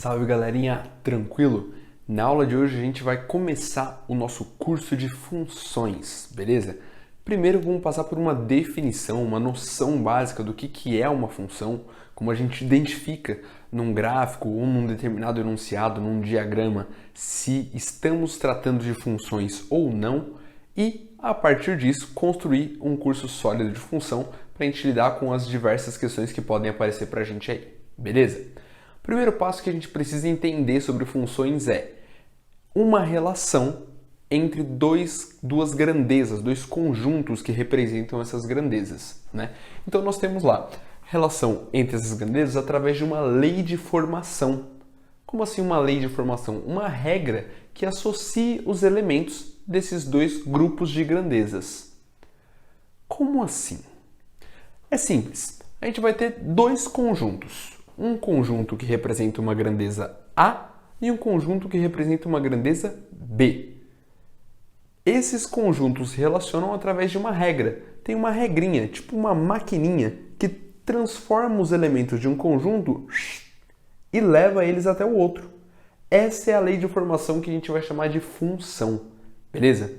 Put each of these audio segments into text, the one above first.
Salve galerinha, tranquilo? Na aula de hoje a gente vai começar o nosso curso de funções, beleza? Primeiro vamos passar por uma definição, uma noção básica do que é uma função, como a gente identifica num gráfico ou num determinado enunciado, num diagrama, se estamos tratando de funções ou não, e a partir disso construir um curso sólido de função para a gente lidar com as diversas questões que podem aparecer para a gente aí, beleza? O primeiro passo que a gente precisa entender sobre funções é uma relação entre duas grandezas, dois conjuntos que representam essas grandezas, né? Então nós temos lá relação entre essas grandezas através de uma lei de formação. Como assim uma lei de formação? Uma regra que associe os elementos desses dois grupos de grandezas. Como assim? É simples. A gente vai ter dois conjuntos. Um conjunto que representa uma grandeza A e um conjunto que representa uma grandeza B. Esses conjuntos se relacionam através de uma regra. Tem uma regrinha, tipo uma maquininha, que transforma os elementos de um conjunto e leva eles até o outro. Essa é a lei de formação que a gente vai chamar de função, beleza?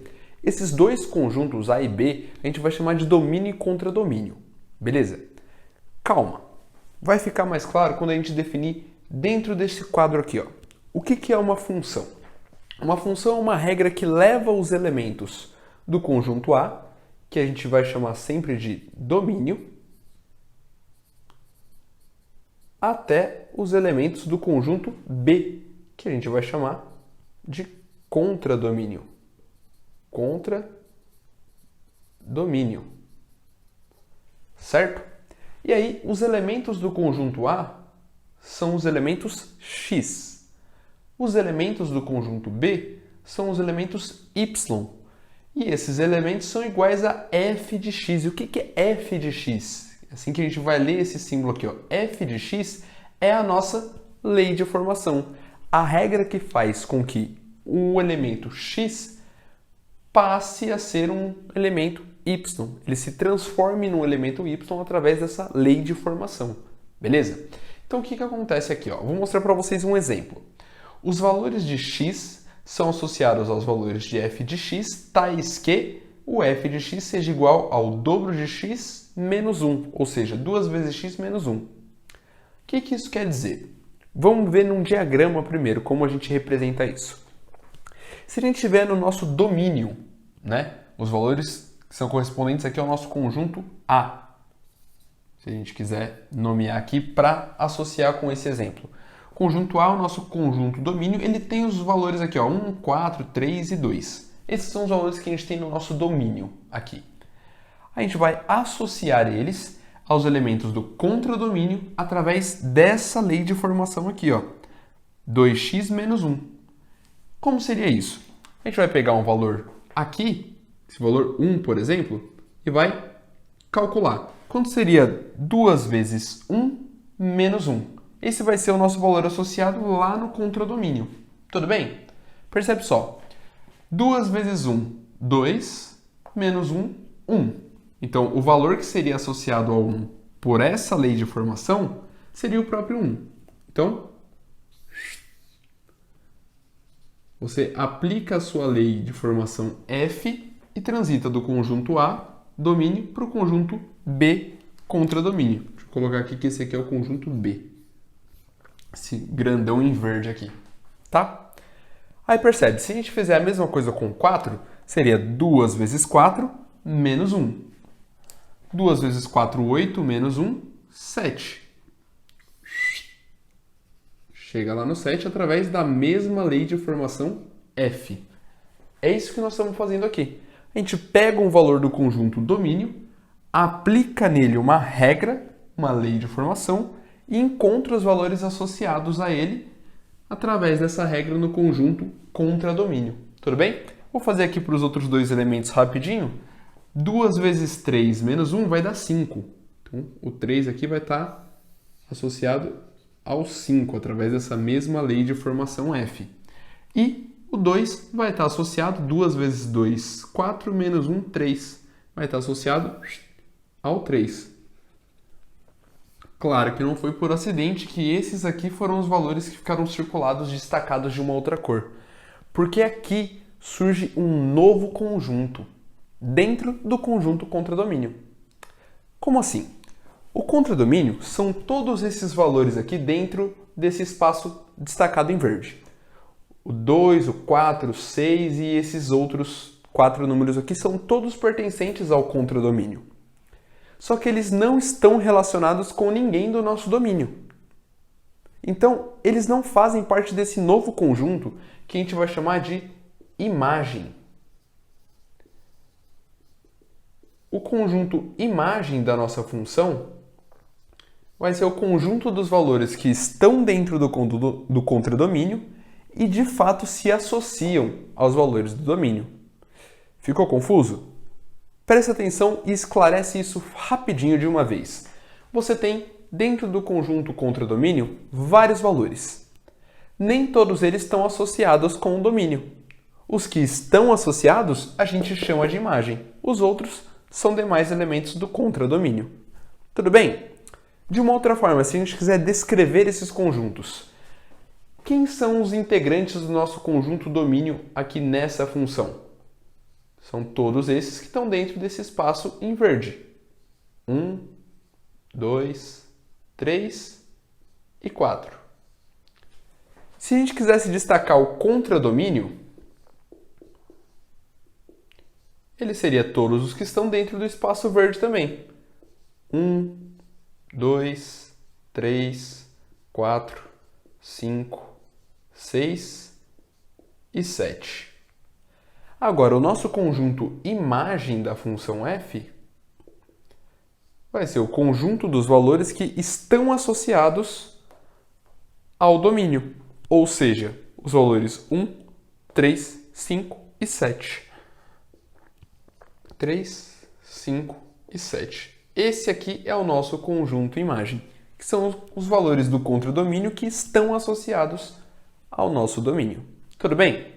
Esses dois conjuntos A e B a gente vai chamar de domínio e contradomínio, beleza? Calma, vai ficar mais claro quando a gente definir dentro desse quadro aqui, ó. O que é uma função? Uma função é uma regra que leva os elementos do conjunto A, que a gente vai chamar sempre de domínio, até os elementos do conjunto B, que a gente vai chamar de contradomínio. Contradomínio. Certo? E aí, os elementos do conjunto A são os elementos X. Os elementos do conjunto B são os elementos Y. E esses elementos são iguais a f de x. E o que é f de x? Assim que a gente vai ler esse símbolo aqui, ó. F de x é a nossa lei de formação. A regra que faz com que o elemento x passe a ser um elemento y. Ele se transforme num elemento y através dessa lei de formação. Beleza? Então o que acontece aqui? Ó? Vou mostrar para vocês um exemplo. Os valores de x são associados aos valores de f de x, tais que o f de x seja igual ao dobro de x menos 1, ou seja, 2 vezes x menos 1. O que isso quer dizer? Vamos ver num diagrama primeiro como a gente representa isso. Se a gente tiver no nosso domínio, né, os valores que são correspondentes aqui ao nosso conjunto A, se a gente quiser nomear aqui para associar com esse exemplo. O conjunto A, o nosso conjunto domínio, ele tem os valores aqui, ó, 1, 4, 3 e 2. Esses são os valores que a gente tem no nosso domínio aqui. A gente vai associar eles aos elementos do contradomínio através dessa lei de formação aqui, ó, 2x menos 1. Como seria isso? A gente vai pegar um valor aqui, esse valor 1, por exemplo, e vai calcular. Quanto seria 2 vezes 1 menos 1? Esse vai ser o nosso valor associado lá no contradomínio. Tudo bem? Percebe só. 2 vezes 1, 2, menos 1, 1. Então, o valor que seria associado ao 1 por essa lei de formação seria o próprio 1. Então, você aplica a sua lei de formação F e transita do conjunto A, domínio, para o conjunto B, contradomínio. Deixa eu colocar aqui que esse aqui é o conjunto B. Esse grandão em verde aqui, tá? Aí percebe, se a gente fizer a mesma coisa com 4, seria 2 vezes 4 menos 1. 2 vezes 4, 8, menos 1, 7. Chega lá no 7 através da mesma lei de formação F. É isso que nós estamos fazendo aqui. A gente pega um valor do conjunto domínio, aplica nele uma regra, uma lei de formação, e encontra os valores associados a ele através dessa regra no conjunto contradomínio. Tudo bem? Vou fazer aqui para os outros dois elementos rapidinho. 2 vezes 3 menos 1 vai dar 5. Então, o 3 aqui vai estar associado ao 5, através dessa mesma lei de formação F. E o 2 vai estar associado, 2 vezes 2, 4, menos 1, 3. Vai estar associado ao 3. Claro que não foi por acidente que esses aqui foram os valores que ficaram circulados destacados de uma outra cor. Porque aqui surge um novo conjunto dentro do conjunto contradomínio. Como assim? O contradomínio são todos esses valores aqui dentro desse espaço destacado em verde. O 2, o 4, o 6 e esses outros 4 números aqui são todos pertencentes ao contradomínio. Só que eles não estão relacionados com ninguém do nosso domínio. Então, eles não fazem parte desse novo conjunto que a gente vai chamar de imagem. O conjunto imagem da nossa função vai ser o conjunto dos valores que estão dentro do contradomínio e de fato se associam aos valores do domínio. Ficou confuso? Preste atenção e esclarece isso rapidinho de uma vez. Você tem, dentro do conjunto contradomínio, vários valores. Nem todos eles estão associados com o domínio. Os que estão associados, a gente chama de imagem. Os outros são demais elementos do contradomínio. Tudo bem? De uma outra forma, se a gente quiser descrever esses conjuntos, quem são os integrantes do nosso conjunto domínio aqui nessa função? São todos esses que estão dentro desse espaço em verde. 1, 2, 3 e 4. Se a gente quisesse destacar o contradomínio, ele seria todos os que estão dentro do espaço verde também. 1, 2, 3, 4, 5, 6 e 7. Agora, o nosso conjunto imagem da função f vai ser o conjunto dos valores que estão associados ao domínio, ou seja, os valores 1, 3, 5 e 7. 3, 5 e 7. Esse aqui é o nosso conjunto imagem, que são os valores do contradomínio que estão associados ao nosso domínio. Tudo bem?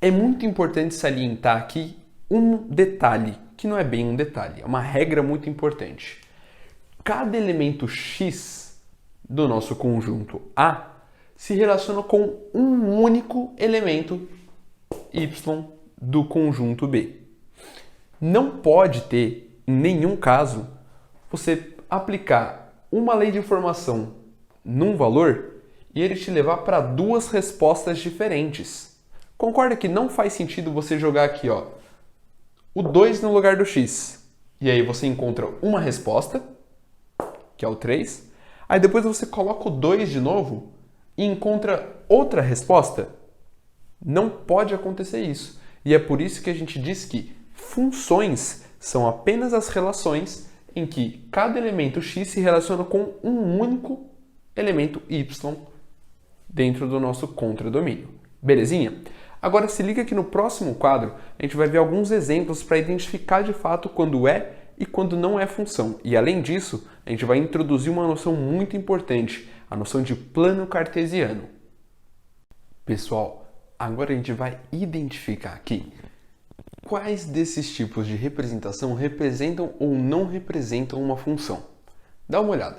É muito importante salientar aqui um detalhe, que não é bem um detalhe, é uma regra muito importante. Cada elemento x do nosso conjunto A se relaciona com um único elemento y do conjunto B. Não pode ter, em nenhum caso, você aplicar uma lei de informação num valor e ele te levar para duas respostas diferentes. Concorda que não faz sentido você jogar aqui, ó, o 2 no lugar do x. E aí você encontra uma resposta, que é o 3. Aí depois você coloca o 2 de novo e encontra outra resposta. Não pode acontecer isso. E é por isso que a gente diz que funções são apenas as relações em que cada elemento x se relaciona com um único elemento y dentro do nosso contradomínio. Belezinha? Agora se liga que no próximo quadro a gente vai ver alguns exemplos para identificar de fato quando é e quando não é função. E além disso, a gente vai introduzir uma noção muito importante, a noção de plano cartesiano. Pessoal, agora a gente vai identificar aqui quais desses tipos de representação representam ou não representam uma função. Dá uma olhada.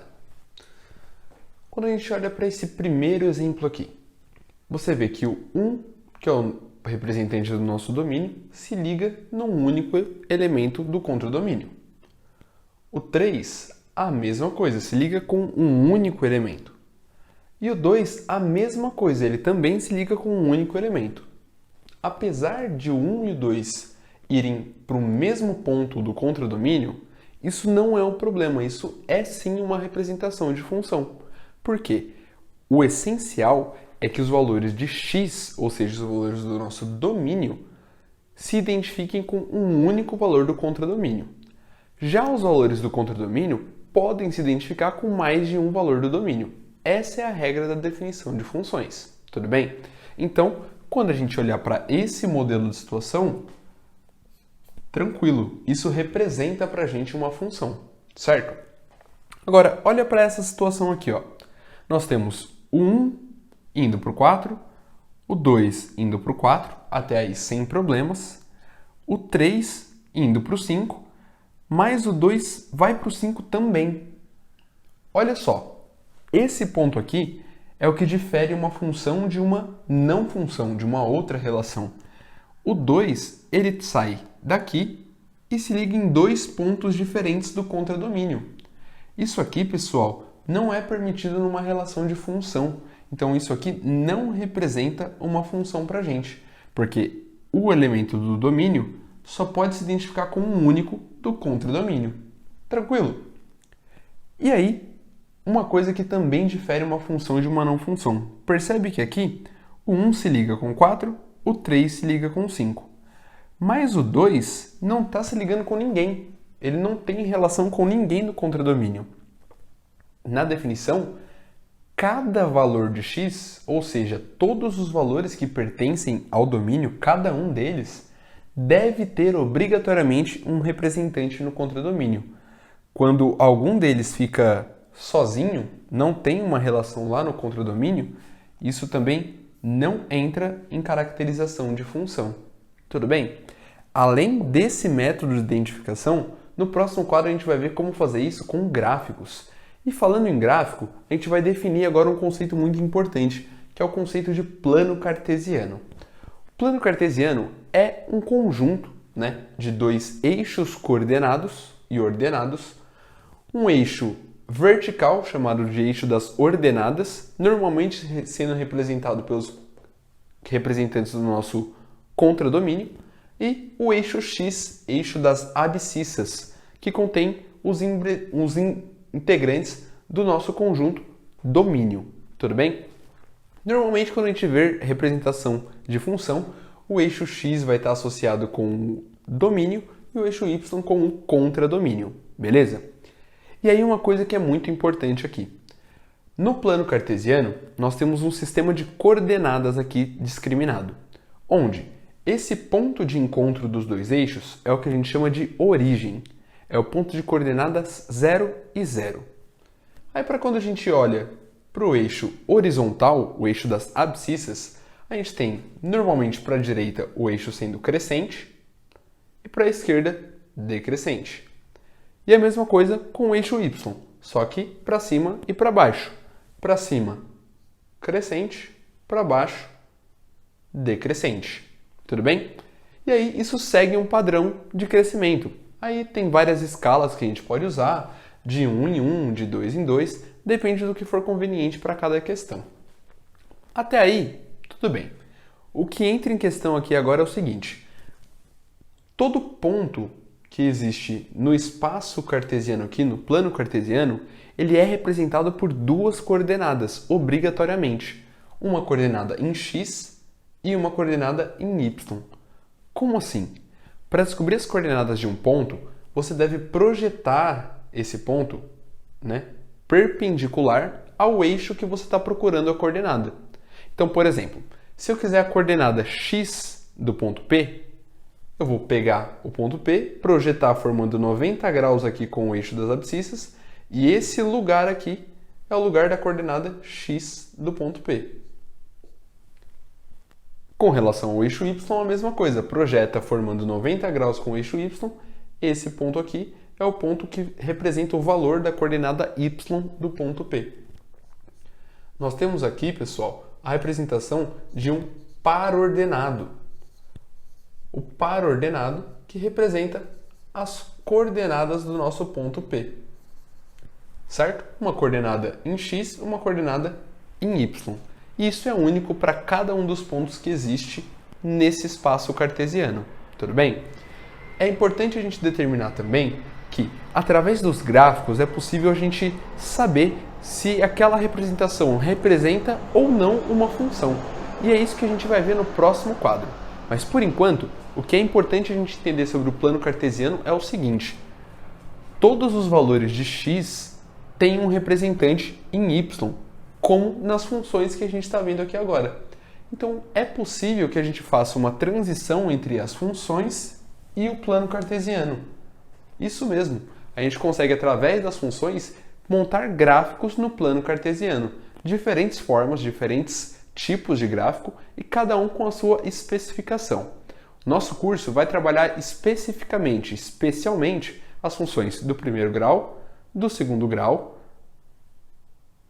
Quando a gente olha para esse primeiro exemplo aqui, você vê que o 1, que é o representante do nosso domínio, se liga num único elemento do contradomínio. O 3, a mesma coisa, se liga com um único elemento. E o 2, a mesma coisa, ele também se liga com um único elemento. Apesar de o 1 e o 2 irem para o mesmo ponto do contradomínio, isso não é um problema, isso é sim uma representação de função. Por quê? O essencial é que os valores de x, ou seja, os valores do nosso domínio, se identifiquem com um único valor do contradomínio. Já os valores do contradomínio podem se identificar com mais de um valor do domínio. Essa é a regra da definição de funções. Tudo bem? Então, quando a gente olhar para esse modelo de situação, tranquilo, isso representa para a gente uma função, certo? Agora, olha para essa situação aqui, ó. Nós temos o 1 indo para o 4, o 2 indo para o 4, até aí sem problemas, o 3 indo para o 5, mas o 2 vai para o 5 também. Olha só, esse ponto aqui é o que difere uma função de uma não função, de uma outra relação. O 2, ele sai daqui e se liga em dois pontos diferentes do contradomínio. Isso aqui, pessoal, não é permitido numa relação de função. Então, isso aqui não representa uma função para a gente, porque o elemento do domínio só pode se identificar com um único do contradomínio. Tranquilo? E aí, uma coisa que também difere uma função de uma não função. Percebe que aqui o 1 se liga com 4, o 3 se liga com 5. Mas o 2 não está se ligando com ninguém. Ele não tem relação com ninguém do contradomínio. Na definição, cada valor de x, ou seja, todos os valores que pertencem ao domínio, cada um deles, deve ter obrigatoriamente um representante no contradomínio. Quando algum deles fica sozinho, não tem uma relação lá no contradomínio, isso também não entra em caracterização de função. Tudo bem? Além desse método de identificação, no próximo quadro a gente vai ver como fazer isso com gráficos. E falando em gráfico, a gente vai definir agora um conceito muito importante, que é o conceito de plano cartesiano. O plano cartesiano é um conjunto, de dois eixos coordenados e ordenados, um eixo vertical, chamado de eixo das ordenadas, normalmente sendo representado pelos representantes do nosso contradomínio, e o eixo x, eixo das abscissas, que contém os integrantes do nosso conjunto domínio. Tudo bem? Normalmente, quando a gente vê representação de função, o eixo x vai estar associado com o domínio e o eixo y com o contradomínio. Beleza? E aí uma coisa que é muito importante aqui. No plano cartesiano, nós temos um sistema de coordenadas aqui discriminado, onde esse ponto de encontro dos dois eixos é o que a gente chama de origem. É o ponto de coordenadas 0 e 0. Aí para quando a gente olha para o eixo horizontal, o eixo das abscissas, a gente tem normalmente para a direita o eixo sendo crescente e para a esquerda decrescente. E a mesma coisa com o eixo y, só que para cima e para baixo. Para cima, crescente, para baixo, decrescente. Tudo bem? E aí isso segue um padrão de crescimento. Aí tem várias escalas que a gente pode usar, de 1 em 1, de 2 em 2, depende do que for conveniente para cada questão. Até aí, tudo bem. O que entra em questão aqui agora é o seguinte: todo ponto que existe no espaço cartesiano aqui, no plano cartesiano, ele é representado por duas coordenadas, obrigatoriamente. Uma coordenada em x e uma coordenada em y. Como assim? Para descobrir as coordenadas de um ponto, você deve projetar esse ponto, perpendicular ao eixo que você está procurando a coordenada. Então, por exemplo, se eu quiser a coordenada x do ponto P, eu vou pegar o ponto P, projetar formando 90 graus aqui com o eixo das abscissas, e esse lugar aqui é o lugar da coordenada x do ponto P. Com relação ao eixo y, a mesma coisa. Projeta formando 90 graus com o eixo y, esse ponto aqui é o ponto que representa o valor da coordenada y do ponto P. Nós temos aqui, pessoal, a representação de um par ordenado. O par ordenado que representa as coordenadas do nosso ponto P. Certo? Uma coordenada em x, uma coordenada em y. E isso é único para cada um dos pontos que existe nesse espaço cartesiano. Tudo bem? É importante a gente determinar também que, através dos gráficos, é possível a gente saber se aquela representação representa ou não uma função. E é isso que a gente vai ver no próximo quadro. Mas, por enquanto, o que é importante a gente entender sobre o plano cartesiano é o seguinte: todos os valores de x têm um representante em y, como nas funções que a gente está vendo aqui agora. Então, é possível que a gente faça uma transição entre as funções e o plano cartesiano. Isso mesmo, a gente consegue, através das funções, montar gráficos no plano cartesiano. Diferentes formas, diferentes tipos de gráfico e cada um com a sua especificação. Nosso curso vai trabalhar especificamente, especialmente, as funções do primeiro grau, do segundo grau,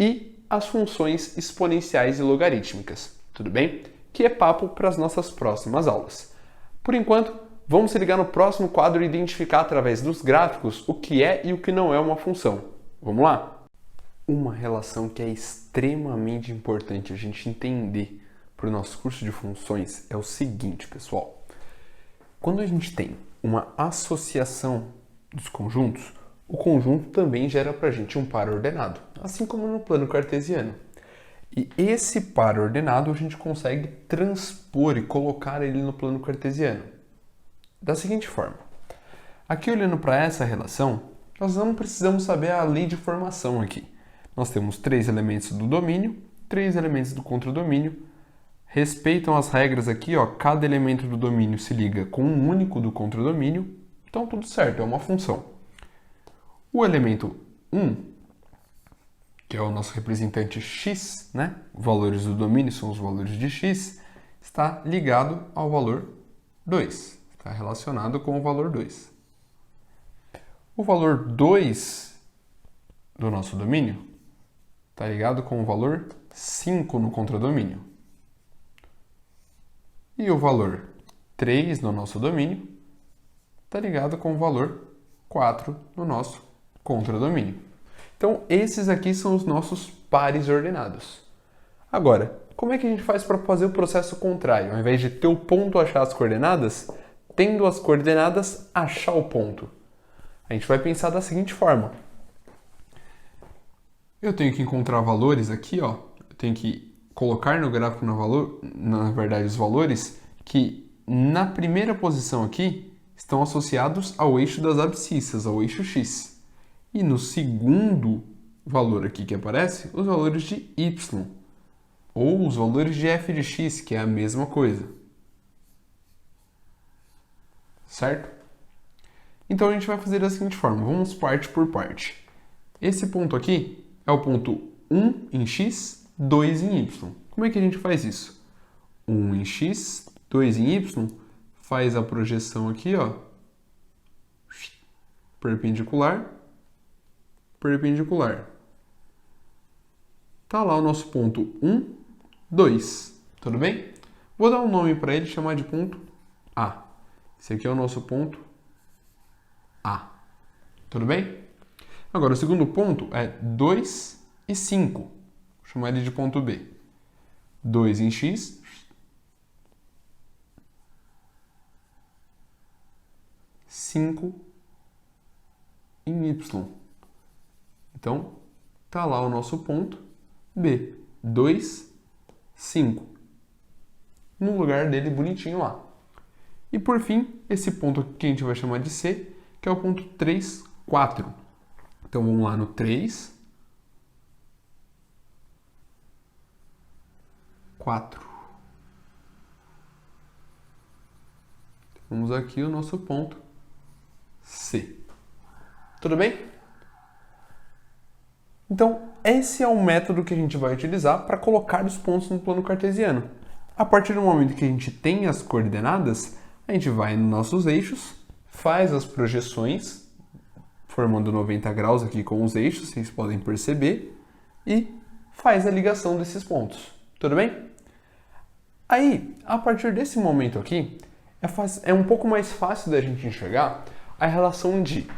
e as funções exponenciais e logarítmicas, tudo bem? Que é papo para as nossas próximas aulas. Por enquanto, vamos se ligar no próximo quadro e identificar através dos gráficos o que é e o que não é uma função. Vamos lá? Uma relação que é extremamente importante a gente entender para o nosso curso de funções é o seguinte, pessoal. Quando a gente tem uma associação dos conjuntos, o conjunto também gera para a gente um par ordenado, assim como no plano cartesiano. E esse par ordenado a gente consegue transpor e colocar ele no plano cartesiano. Da seguinte forma. Aqui olhando para essa relação, nós não precisamos saber a lei de formação aqui. Nós temos 3 elementos do domínio, 3 elementos do contradomínio. Respeitam as regras aqui, ó, cada elemento do domínio se liga com um único do contradomínio. Então tudo certo, é uma função. O elemento 1, que é o nosso representante x, né? Valores do domínio são os valores de x, está ligado ao valor 2. Está relacionado com o valor 2. O valor 2 do nosso domínio está ligado com o valor 5 no contradomínio. E o valor 3 no nosso domínio está ligado com o valor 4 no nosso contradomínio. Então, esses aqui são os nossos pares ordenados. Agora, como é que a gente faz para fazer o processo contrário? Ao invés de ter o ponto achar as coordenadas, tendo as coordenadas, achar o ponto. A gente vai pensar da seguinte forma. Eu tenho que encontrar valores aqui, ó. Eu tenho que colocar no gráfico, na verdade, os valores que na primeira posição aqui estão associados ao eixo das abscissas, ao eixo x. E no segundo valor aqui que aparece, os valores de y, ou os valores de f de x, que é a mesma coisa. Certo? Então a gente vai fazer da seguinte forma, vamos parte por parte. Esse ponto aqui é o ponto 1 em x, 2 em y. Como é que a gente faz isso? 1 em x, 2 em y, faz a projeção aqui, ó, perpendicular, perpendicular. Tá lá o nosso ponto 1, 2, tudo bem? Vou dar um nome para ele, chamar de ponto A. Esse aqui é o nosso ponto A, tudo bem? Agora, o segundo ponto é 2 e 5. Vou chamar ele de ponto B. 2 em x, 5 em y. Então, tá lá o nosso ponto B. 2, 5. No lugar dele bonitinho lá. E por fim, esse ponto que a gente vai chamar de C, que é o ponto 3, 4. Então vamos lá no 3, 4. Vamos aqui o nosso ponto C. Tudo bem? Então, esse é o método que a gente vai utilizar para colocar os pontos no plano cartesiano. A partir do momento que a gente tem as coordenadas, a gente vai nos nossos eixos, faz as projeções, formando 90 graus aqui com os eixos, vocês podem perceber, e faz a ligação desses pontos. Tudo bem? Aí, a partir desse momento aqui, é um pouco mais fácil da gente enxergar a relação de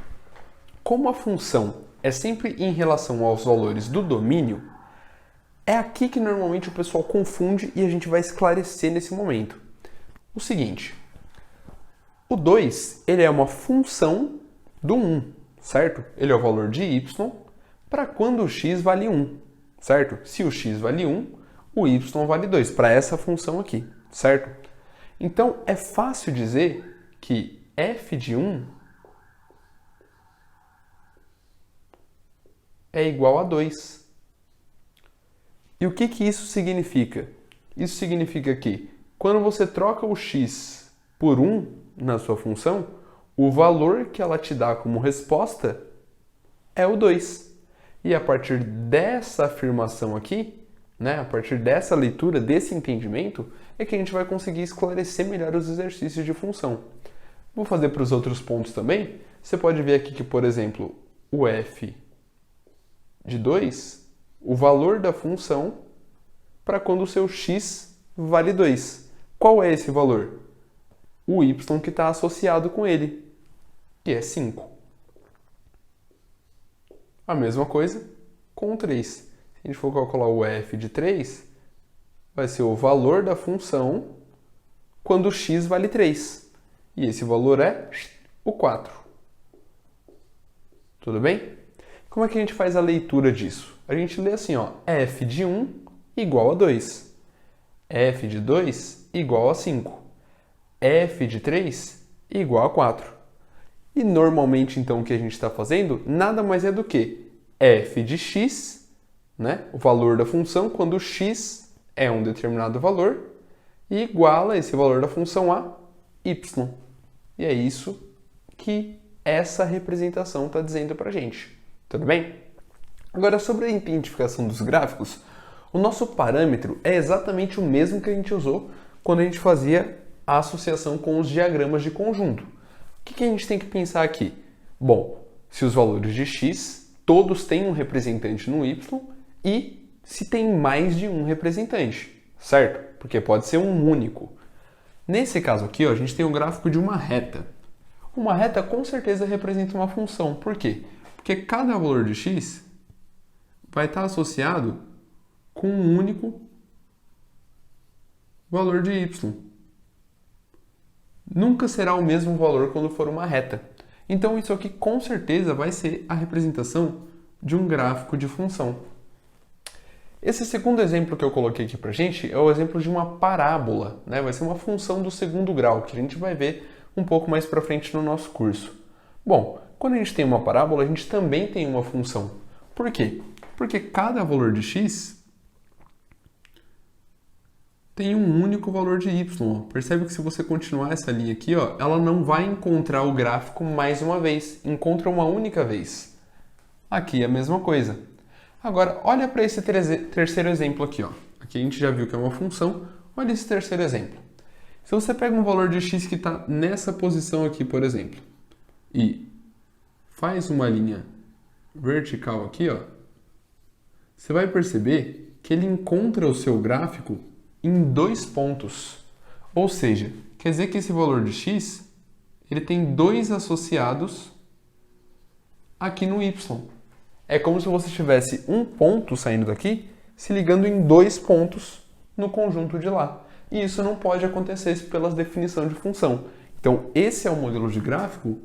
como a função é sempre em relação aos valores do domínio, é aqui que normalmente o pessoal confunde e a gente vai esclarecer nesse momento. O seguinte, o 2 ele é uma função do 1, certo? Ele é o valor de y para quando o x vale 1, certo? Se o x vale 1, o y vale 2, para essa função aqui, certo? Então, é fácil dizer que f de 1 é igual a 2. E o que isso significa? Isso significa que quando você troca o x por 1 na sua função, o valor que ela te dá como resposta é o 2. E a partir dessa afirmação aqui, né, a partir dessa leitura, desse entendimento, é que a gente vai conseguir esclarecer melhor os exercícios de função. Vou fazer para os outros pontos também. Você pode ver aqui que, por exemplo, o f de 2 o valor da função para quando o seu x vale 2. Qual é esse valor? O y que está associado com ele, que é 5. A mesma coisa com o 3. Se a gente for calcular o f de 3, vai ser o valor da função quando x vale 3. E esse valor é o 4. Tudo bem? Como é que a gente faz a leitura disso? A gente lê assim, ó, f de 1 igual a 2. F de 2 igual a 5. F de 3 igual a 4. E normalmente, então, o que a gente está fazendo nada mais é do que f de x, né, o valor da função, quando x é um determinado valor, e iguala esse valor da função a y. E é isso que essa representação está dizendo para a gente. Tudo bem? Agora, sobre a identificação dos gráficos, o nosso parâmetro é exatamente o mesmo que a gente usou quando a gente fazia a associação com os diagramas de conjunto. O que a gente tem que pensar aqui? Bom, se os valores de x, todos têm um representante no y, e se tem mais de um representante, certo? Porque pode ser um único. Nesse caso aqui, ó, a gente tem um gráfico de uma reta. Uma reta com certeza representa uma função. Por quê? Porque cada valor de x vai estar associado com um único valor de y. Nunca será o mesmo valor quando for uma reta. Então isso aqui com certeza vai ser a representação de um gráfico de função. Esse segundo exemplo que eu coloquei aqui pra gente é o exemplo de uma parábola, né? Vai ser uma função do segundo grau, que a gente vai ver um pouco mais pra frente no nosso curso. Bom, quando a gente tem uma parábola, a gente também tem uma função. Por quê? Porque cada valor de x tem um único valor de y. Percebe que se você continuar essa linha aqui, ó, ela não vai encontrar o gráfico mais uma vez, encontra uma única vez. Aqui é a mesma coisa. Agora, olha para esse terceiro exemplo aqui, ó. Aqui a gente já viu que é uma função. Olha esse terceiro exemplo. Se você pega um valor de x que está nessa posição aqui, por exemplo, e faz uma linha vertical aqui, ó, você vai perceber que ele encontra o seu gráfico em 2 pontos. Ou seja, quer dizer que esse valor de x ele tem 2 associados aqui no y. É como se você tivesse um ponto saindo daqui se ligando em 2 pontos no conjunto de lá. E isso não pode acontecer pela definição de função. Então, esse é o modelo de gráfico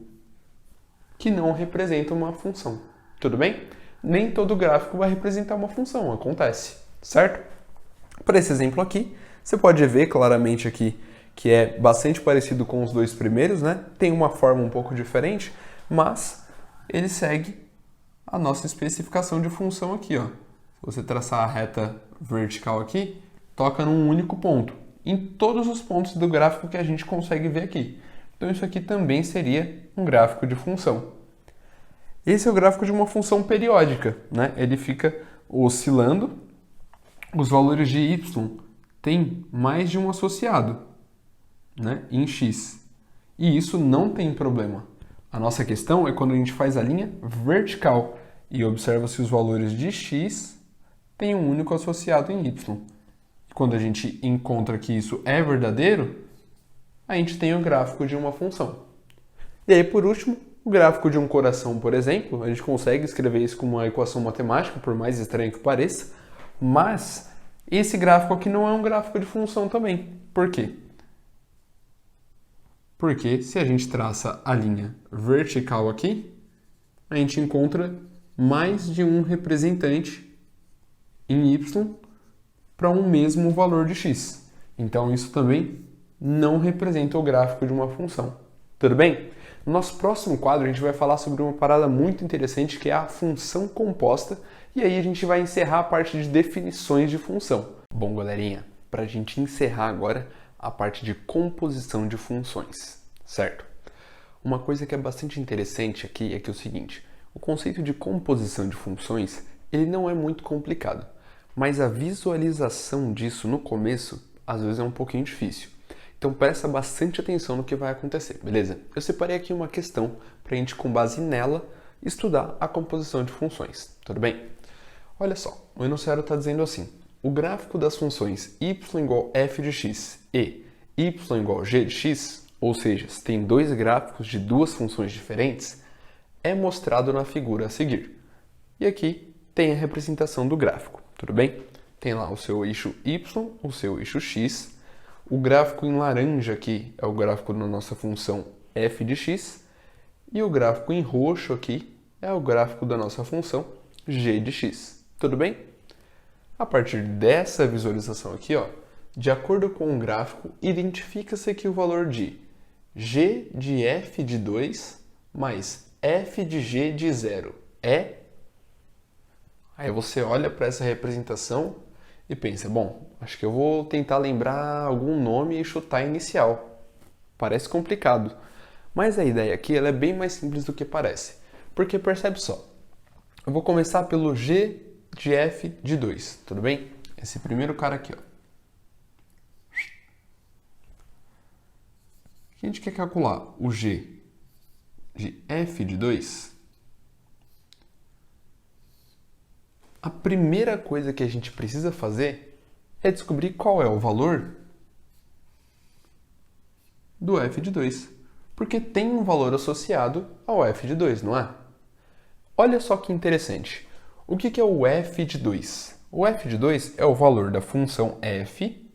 que não representa uma função. Tudo bem? Nem todo gráfico vai representar uma função, acontece, certo? Para esse exemplo aqui, você pode ver claramente aqui que é bastante parecido com os dois primeiros, né? Tem uma forma um pouco diferente, mas ele segue a nossa especificação de função aqui, ó. Se você traçar a reta vertical aqui, toca num único ponto, em todos os pontos do gráfico que a gente consegue ver aqui. Então isso aqui também seria um gráfico de função. Esse é o gráfico de uma função periódica, né? Ele fica oscilando, os valores de y têm mais de um associado, né, em x. E isso não tem problema. A nossa questão é quando a gente faz a linha vertical e observa se os valores de x têm um único associado em y. Quando a gente encontra que isso é verdadeiro, a gente tem o gráfico de uma função. E aí, por último, o gráfico de um coração, por exemplo, a gente consegue escrever isso como uma equação matemática, por mais estranho que pareça, mas esse gráfico aqui não é um gráfico de função também. Por quê? Porque se a gente traça a linha vertical aqui, a gente encontra mais de um representante em y para um mesmo valor de x. Então isso também não representa o gráfico de uma função. Tudo bem? No nosso próximo quadro a gente vai falar sobre uma parada muito interessante que é a função composta, e aí a gente vai encerrar a parte de definições de função. Bom, galerinha, para a gente encerrar agora a parte de composição de funções, certo? Uma coisa que é bastante interessante aqui é que é o seguinte, o conceito de composição de funções, ele não é muito complicado, mas a visualização disso no começo, às vezes é um pouquinho difícil. Então presta bastante atenção no que vai acontecer, beleza? Eu separei aqui uma questão para a gente, com base nela, estudar a composição de funções, tudo bem? Olha só, o enunciado está dizendo assim: o gráfico das funções y igual f de x e y igual g de x, ou seja, se tem dois gráficos de duas funções diferentes, é mostrado na figura a seguir. E aqui tem a representação do gráfico, tudo bem? Tem lá o seu eixo y, o seu eixo x. O gráfico em laranja aqui é o gráfico da nossa função f de x. E o gráfico em roxo aqui é o gráfico da nossa função g de x. Tudo bem? A partir dessa visualização aqui, ó, de acordo com o gráfico, identifica-se que o valor de g de f de 2 mais f de g de 0 é... Aí você olha para essa representação e pensa, bom, acho que eu vou tentar lembrar algum nome e chutar inicial. Parece complicado, mas a ideia aqui ela é bem mais simples do que parece. Porque percebe só, eu vou começar pelo g de f de 2, tudo bem? Esse primeiro cara aqui, ó. A gente quer calcular o g de f de 2. A primeira coisa que a gente precisa fazer é descobrir qual é o valor do f de 2. Porque tem um valor associado ao f de 2, não é? Olha só que interessante. O que é o f de 2? O f de 2 é o valor da função f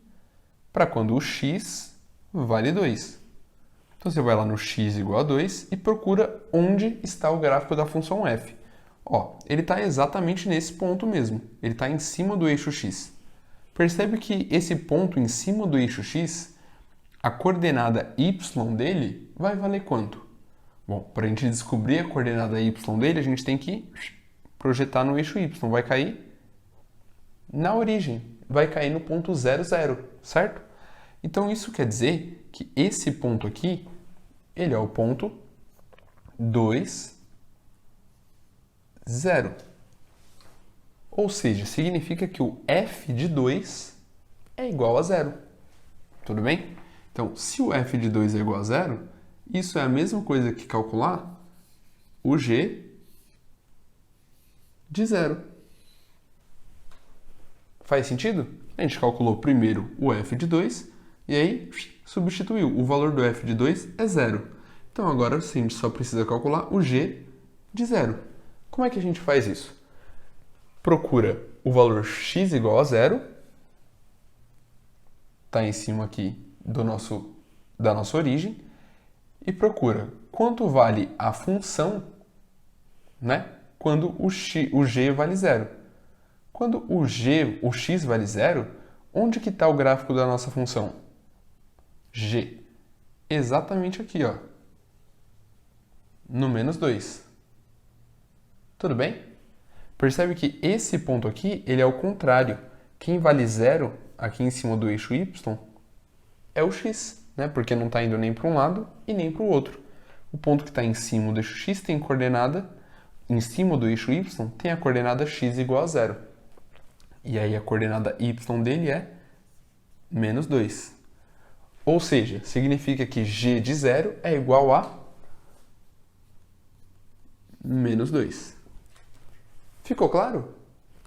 para quando o x vale 2. Então você vai lá no x igual a 2 e procura onde está o gráfico da função f. Ó, ele está exatamente nesse ponto mesmo. Ele está em cima do eixo x. Percebe que esse ponto em cima do eixo x, a coordenada y dele vai valer quanto? Bom, para a gente descobrir a coordenada y dele, a gente tem que projetar no eixo y. Vai cair na origem. Vai cair no ponto 0, 0, certo? Então isso quer dizer que esse ponto aqui, ele é o ponto 2, 0. Ou seja, significa que o f de 2 é igual a 0. Tudo bem? Então, se o f de 2 é igual a 0, isso é a mesma coisa que calcular o g de 0. Faz sentido? A gente calculou primeiro o f de 2 e aí substituiu. O valor do f de 2 é 0. Então agora a gente só precisa calcular o g de 0. Como é que a gente faz isso? Procura o valor x igual a 0. Está em cima aqui da nossa origem. E procura quanto vale a função, né, quando o g vale 0. Quando o x vale 0, onde que está o gráfico da nossa função? G. Exatamente aqui, ó. No menos 2. Tudo bem? Percebe que esse ponto aqui, ele é o contrário. Quem vale 0 aqui em cima do eixo y é o x, né? Porque não está indo nem para um lado e nem para o outro. O ponto que está em cima do eixo x tem coordenada, em cima do eixo y tem a coordenada x igual a 0. E aí a coordenada y dele é menos 2. Ou seja, significa que g de 0 é igual a menos 2. Ficou claro?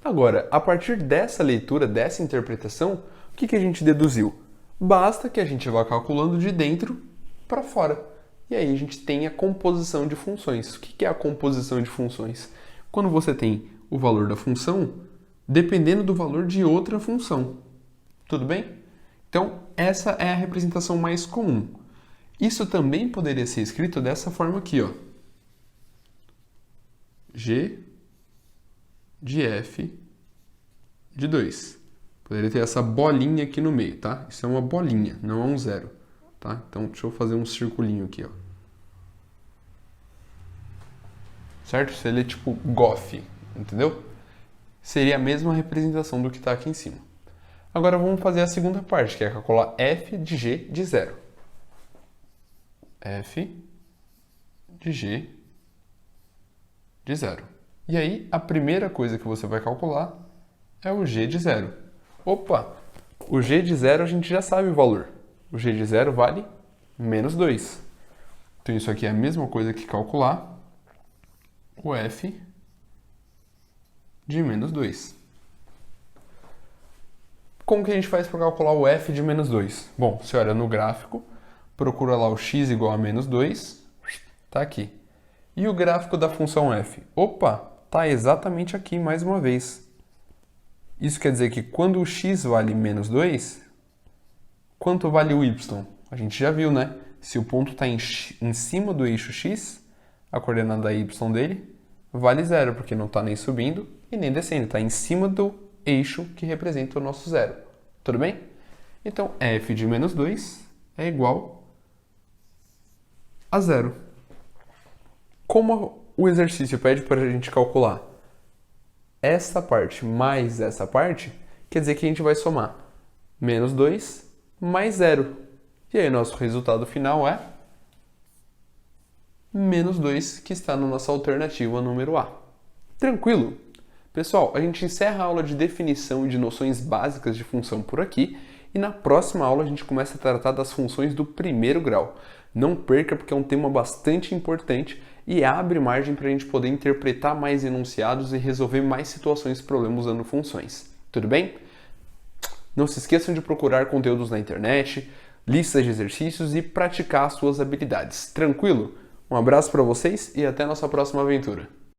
Agora, a partir dessa leitura, dessa interpretação, o que a gente deduziu? Basta que a gente vá calculando de dentro para fora. E aí a gente tem a composição de funções. O que é a composição de funções? Quando você tem o valor da função dependendo do valor de outra função. Tudo bem? Então, essa é a representação mais comum. Isso também poderia ser escrito dessa forma aqui, ó. G de f de 2. Poderia ter essa bolinha aqui no meio, tá? Isso é uma bolinha, não é um 0, tá? Então, deixa eu fazer um circulinho aqui, ó. Certo? Seria tipo GOF, entendeu? Seria a mesma representação do que está aqui em cima. Agora vamos fazer a segunda parte, que é calcular f de g de 0. F de g de 0. E aí, a primeira coisa que você vai calcular é o g de 0. Opa! O g de 0 a gente já sabe o valor. O g de 0 vale menos 2. Então isso aqui é a mesma coisa que calcular o f de menos 2. Como que a gente faz para calcular o f de menos 2? Bom, você olha no gráfico, procura lá o x igual a menos 2, tá aqui. E o gráfico da função f? Opa, tá exatamente aqui mais uma vez. Isso quer dizer que quando o x vale menos 2, quanto vale o y? A gente já viu, né? Se o ponto está em cima do eixo x, a coordenada y dele vale 0, porque não está nem subindo e nem descendo, está em cima do eixo que representa o nosso zero. Tudo bem? Então, f de menos 2 é igual a 0. Como o exercício pede para a gente calcular essa parte mais essa parte, quer dizer que a gente vai somar menos 2 mais 0. E aí, nosso resultado final é menos 2, que está na nossa alternativa número A. Tranquilo? Pessoal, a gente encerra a aula de definição e de noções básicas de função por aqui, e na próxima aula a gente começa a tratar das funções do primeiro grau. Não perca, porque é um tema bastante importante e abre margem para a gente poder interpretar mais enunciados e resolver mais situações e problemas usando funções. Tudo bem? Não se esqueçam de procurar conteúdos na internet, listas de exercícios e praticar as suas habilidades. Tranquilo? Um abraço para vocês e até a nossa próxima aventura.